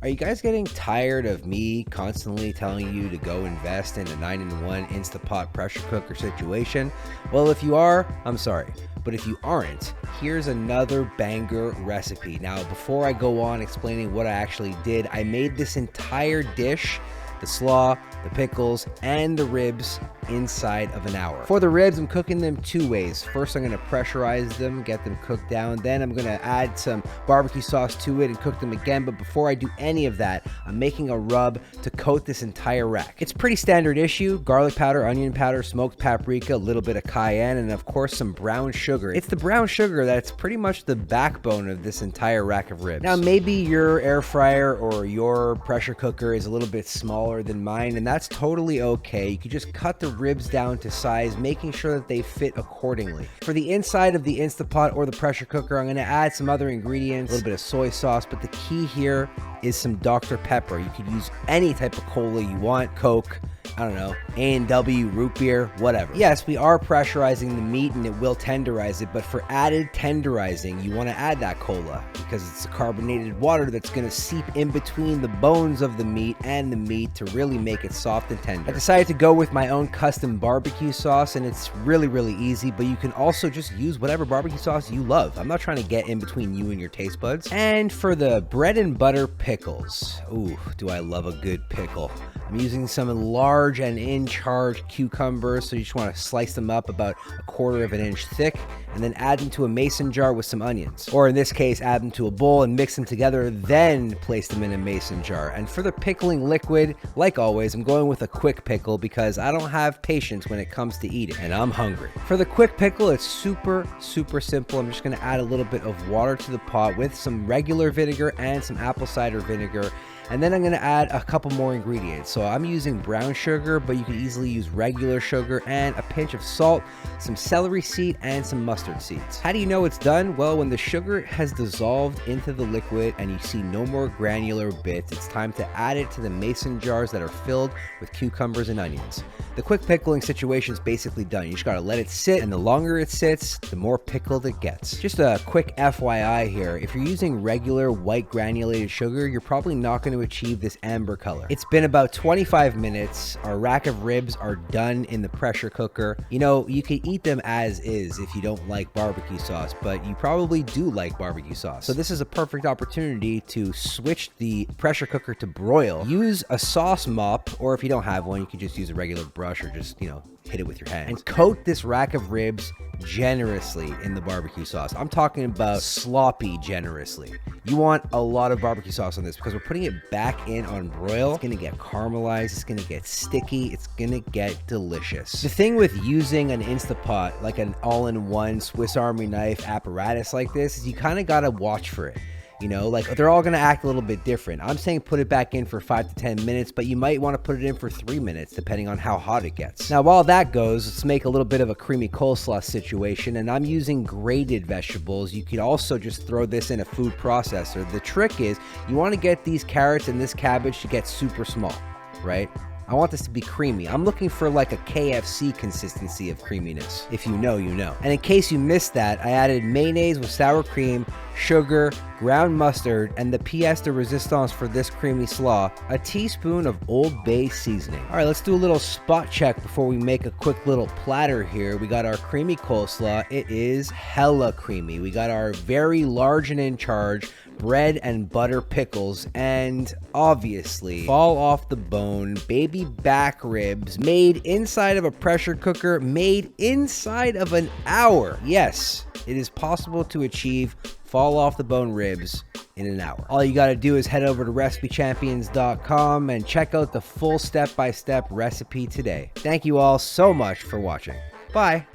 Are you guys getting tired of me constantly telling you to go invest in a 9-in-1 Instapot pressure cooker situation? Well, if you are, I'm sorry. But if you aren't, here's another banger recipe. Now, before I go on explaining what I actually did, I made this entire dish, the slaw, the pickles, and the ribs inside of an hour. For the ribs, I'm cooking them two ways. First, I'm gonna pressurize them, get them cooked down. Then I'm gonna add some barbecue sauce to it and cook them again. But before I do any of that, I'm making a rub to coat this entire rack. It's pretty standard issue: garlic powder, onion powder, smoked paprika, a little bit of cayenne, and of course some brown sugar. It's the brown sugar that's pretty much the backbone of this entire rack of ribs. Now, maybe your air fryer or your pressure cooker is a little bit smaller than mine, and that's totally okay. You could just cut the ribs down to size, making sure that they fit accordingly. For the inside of the Instapot or the pressure cooker, I'm going to add some other ingredients, a little bit of soy sauce, but the key here is some Dr. Pepper. You could use any type of cola you want, Coke, I don't know, A&W, root beer, whatever. Yes, we are pressurizing the meat and it will tenderize it, but for added tenderizing, you want to add that cola because it's a carbonated water that's going to seep in between the bones of the meat and the meat to really make it soft and tender. I decided to go with my own custom barbecue sauce, and it's really, really easy, but you can also just use whatever barbecue sauce you love. I'm not trying to get in between you and your taste buds. And for the bread and butter pickles, ooh, do I love a good pickle. I'm using some large and in-charge cucumbers, so you just want to slice them up about 1/4 of an inch thick and then add them to a mason jar with some onions. Or in this case, add them to a bowl and mix them together, then place them in a mason jar. And for the pickling liquid, like always, I'm going with a quick pickle because I don't have patience when it comes to eating, and I'm hungry. For the quick pickle, it's super, super simple. I'm just going to add a little bit of water to the pot with some regular vinegar and some apple cider vinegar. And then I'm going to add a couple more ingredients. So I'm using brown sugar, but you can easily use regular sugar, and a pinch of salt, some celery seed, and some mustard seeds. How do you know it's done? Well, when the sugar has dissolved into the liquid and you see no more granular bits, it's time to add it to the mason jars that are filled with cucumbers and onions. The quick pickling situation is basically done. You just got to let it sit, and the longer it sits, the more pickled it gets. Just a quick FYI here, if you're using regular white granulated sugar, you're probably not going to achieve this amber color. It's been about 25 minutes. Our rack of ribs are done in the pressure cooker. You know, you can eat them as is if you don't like barbecue sauce, but you probably do like barbecue sauce. So this is a perfect opportunity to switch the pressure cooker to broil. Use a sauce mop, or if you don't have one, you can just use a regular brush or just, you know, hit it with your hands. And coat this rack of ribs generously in the barbecue sauce. I'm talking about sloppy generously. You want a lot of barbecue sauce on this because we're putting it back in on broil. It's gonna get caramelized, it's gonna get sticky, it's gonna get delicious. The thing with using an Instapot, like an all-in-one Swiss Army knife apparatus like this, is you kind of gotta watch for it. You know, like they're all going to act a little bit different. I'm saying put it back in for 5 to 10 minutes, but you might want to put it in for 3 minutes, depending on how hot it gets. Now, while that goes, let's make a little bit of a creamy coleslaw situation, and I'm using grated vegetables. You could also just throw this in a food processor. The trick is you want to get these carrots and this cabbage to get super small, right? I want this to be creamy. I'm looking for like a KFC consistency of creaminess. If you know, you know. And in case you missed that, I added mayonnaise with sour cream, sugar, ground mustard, and the pièce de résistance for this creamy slaw, a teaspoon of Old Bay seasoning. All right, let's do a little spot check before we make a quick little platter here. We got our creamy coleslaw. It is hella creamy. We got our very large and in charge bread and butter pickles, and obviously fall off the bone baby back ribs made inside of a pressure cooker, made inside of an hour. Yes, it is possible to achieve fall off the bone ribs in an hour. All you got to do is head over to recipechampions.com and check out the full step-by-step recipe today. Thank you all so much for watching. Bye.